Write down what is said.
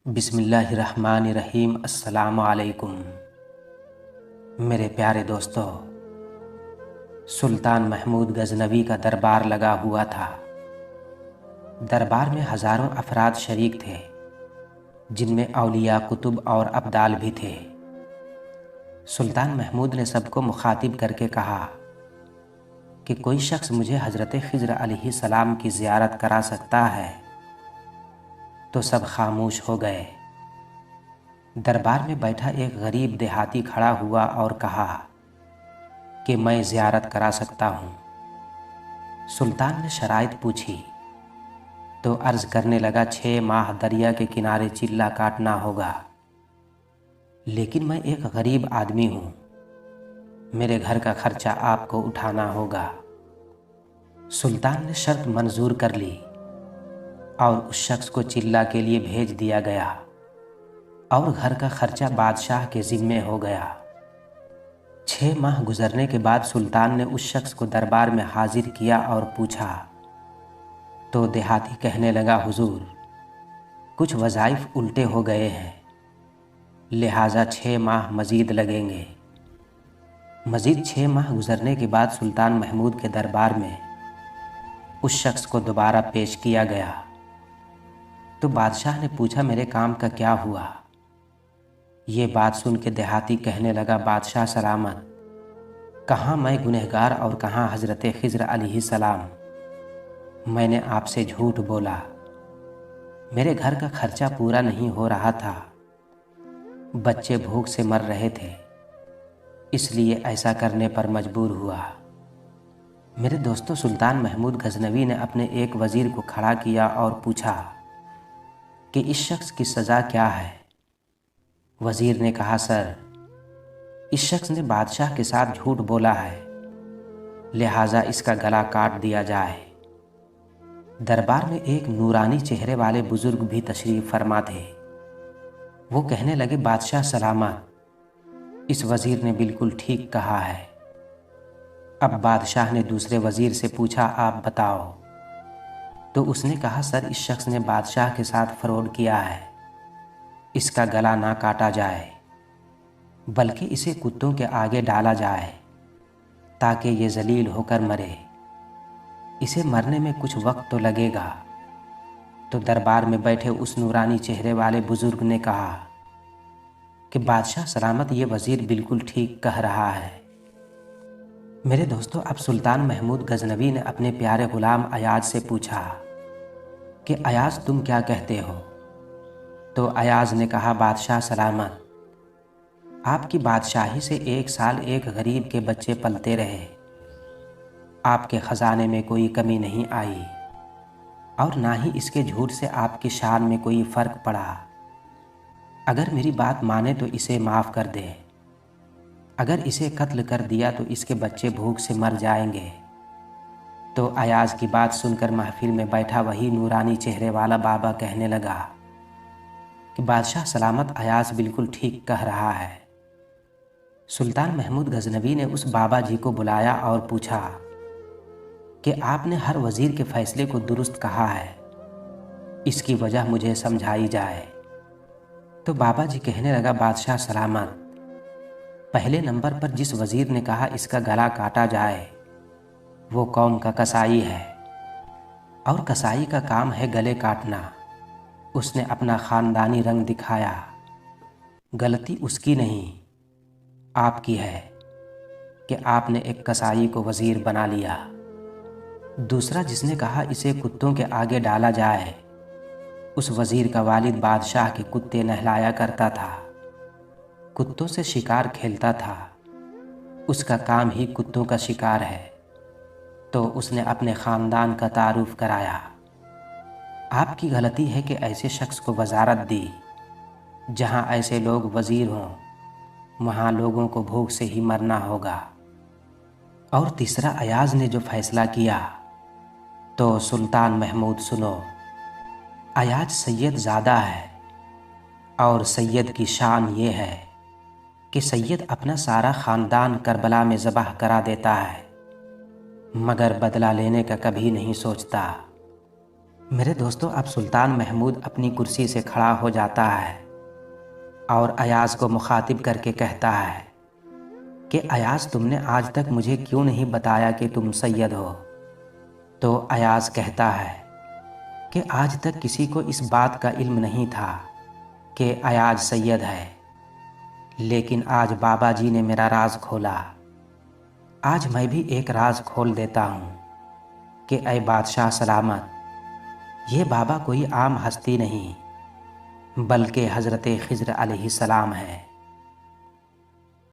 بسم اللہ الرحمن الرحیم۔ السلام علیکم میرے پیارے دوستو، سلطان محمود غزنوی کا دربار لگا ہوا تھا۔ دربار میں ہزاروں افراد شریک تھے، جن میں اولیاء، کتب اور ابدال بھی تھے۔ سلطان محمود نے سب کو مخاطب کر کے کہا کہ کوئی شخص مجھے حضرت خضر علیہ السلام کی زیارت کرا سکتا ہے؟ تو سب خاموش ہو گئے۔ دربار میں بیٹھا ایک غریب دیہاتی کھڑا ہوا اور کہا کہ میں زیارت کرا سکتا ہوں۔ سلطان نے شرائط پوچھی تو عرض کرنے لگا 6 ماہ دریا کے کنارے چلہ کاٹنا ہوگا، لیکن میں ایک غریب آدمی ہوں، میرے گھر کا خرچہ آپ کو اٹھانا ہوگا۔ سلطان نے شرط منظور کر لی اور اس شخص کو چلہ کے لیے بھیج دیا گیا اور گھر کا خرچہ بادشاہ کے ذمے ہو گیا۔ 6 ماہ گزرنے کے بعد سلطان نے اس شخص کو دربار میں حاضر کیا اور پوچھا تو دیہاتی کہنے لگا، حضور، کچھ وظائف الٹے ہو گئے ہیں، لہٰذا 6 ماہ مزید لگیں گے۔ مزید 6 ماہ گزرنے کے بعد سلطان محمود کے دربار میں اس شخص کو دوبارہ پیش کیا گیا تو بادشاہ نے پوچھا، میرے کام کا کیا ہوا؟ یہ بات سن کے دیہاتی کہنے لگا، بادشاہ سلامت، کہاں میں گنہگار اور کہاں حضرت خضر علیہ السلام، میں نے آپ سے جھوٹ بولا، میرے گھر کا خرچہ پورا نہیں ہو رہا تھا، بچے بھوک سے مر رہے تھے، اس لیے ایسا کرنے پر مجبور ہوا۔ میرے دوستو، سلطان محمود غزنوی نے اپنے ایک وزیر کو کھڑا کیا اور پوچھا کہ اس شخص کی سزا کیا ہے؟ وزیر نے کہا، سر، اس شخص نے بادشاہ کے ساتھ جھوٹ بولا ہے، لہٰذا اس کا گلا کاٹ دیا جائے۔ دربار میں ایک نورانی چہرے والے بزرگ بھی تشریف فرما تھے۔ وہ کہنے لگے، بادشاہ سلامت، اس وزیر نے بالکل ٹھیک کہا ہے۔ اب بادشاہ نے دوسرے وزیر سے پوچھا، آپ بتاؤ۔ تو اس نے کہا، سر، اس شخص نے بادشاہ کے ساتھ فراڈ کیا ہے، اس کا گلا نہ کاٹا جائے بلکہ اسے کتوں کے آگے ڈالا جائے تاکہ یہ ذلیل ہو کر مرے، اسے مرنے میں کچھ وقت تو لگے گا۔ تو دربار میں بیٹھے اس نورانی چہرے والے بزرگ نے کہا کہ بادشاہ سلامت، یہ وزیر بالکل ٹھیک کہہ رہا ہے۔ میرے دوستو، اب سلطان محمود غزنوی نے اپنے پیارے غلام ایاز سے پوچھا کہ ایاز، تم کیا کہتے ہو؟ تو ایاز نے کہا، بادشاہ سلامت، آپ کی بادشاہی سے 1 سال ایک غریب کے بچے پلتے رہے، آپ کے خزانے میں کوئی کمی نہیں آئی اور نہ ہی اس کے جھوٹ سے آپ کی شان میں کوئی فرق پڑا۔ اگر میری بات مانے تو اسے معاف کر دے، اگر اسے قتل کر دیا تو اس کے بچے بھوک سے مر جائیں گے۔ تو ایاز کی بات سن کر محفل میں بیٹھا وہی نورانی چہرے والا بابا کہنے لگا کہ بادشاہ سلامت، ایاز بالکل ٹھیک کہہ رہا ہے۔ سلطان محمود غزنوی نے اس بابا جی کو بلایا اور پوچھا کہ آپ نے ہر وزیر کے فیصلے کو درست کہا ہے، اس کی وجہ مجھے سمجھائی جائے۔ تو بابا جی کہنے لگا، بادشاہ سلامت، پہلے نمبر پر جس وزیر نے کہا اس کا گلا کاٹا جائے وہ قوم کا قصائی ہے، اور قصائی کا کام ہے گلے کاٹنا۔ اس نے اپنا خاندانی رنگ دکھایا، غلطی اس کی نہیں، آپ کی ہے کہ آپ نے ایک قصائی کو وزیر بنا لیا۔ دوسرا جس نے کہا اسے کتوں کے آگے ڈالا جائے، اس وزیر کا والد بادشاہ کے کتے نہلایا کرتا تھا، کتوں سے شکار کھیلتا تھا، اس کا کام ہی کتوں کا شکار ہے، تو اس نے اپنے خاندان کا تعارف کرایا۔ آپ کی غلطی ہے کہ ایسے شخص کو وزارت دی، جہاں ایسے لوگ وزیر ہوں وہاں لوگوں کو بھوک سے ہی مرنا ہوگا۔ اور تیسرا ایاز نے جو فیصلہ کیا، تو سلطان محمود سنو، ایاز سید زادہ ہے، اور سید کی شان یہ ہے کہ سید اپنا سارا خاندان کربلا میں ذبح کرا دیتا ہے، مگر بدلہ لینے کا کبھی نہیں سوچتا۔ میرے دوستو، اب سلطان محمود اپنی کرسی سے کھڑا ہو جاتا ہے اور ایاز کو مخاطب کر کے کہتا ہے کہ ایاز، تم نے آج تک مجھے کیوں نہیں بتایا کہ تم سید ہو؟ تو ایاز کہتا ہے کہ آج تک کسی کو اس بات کا علم نہیں تھا کہ ایاز سید ہے، لیکن آج بابا جی نے میرا راز کھولا۔ آج میں بھی ایک راز کھول دیتا ہوں کہ اے بادشاہ سلامت، یہ بابا کوئی عام ہستی نہیں بلکہ حضرت خضر علیہ السلام ہے۔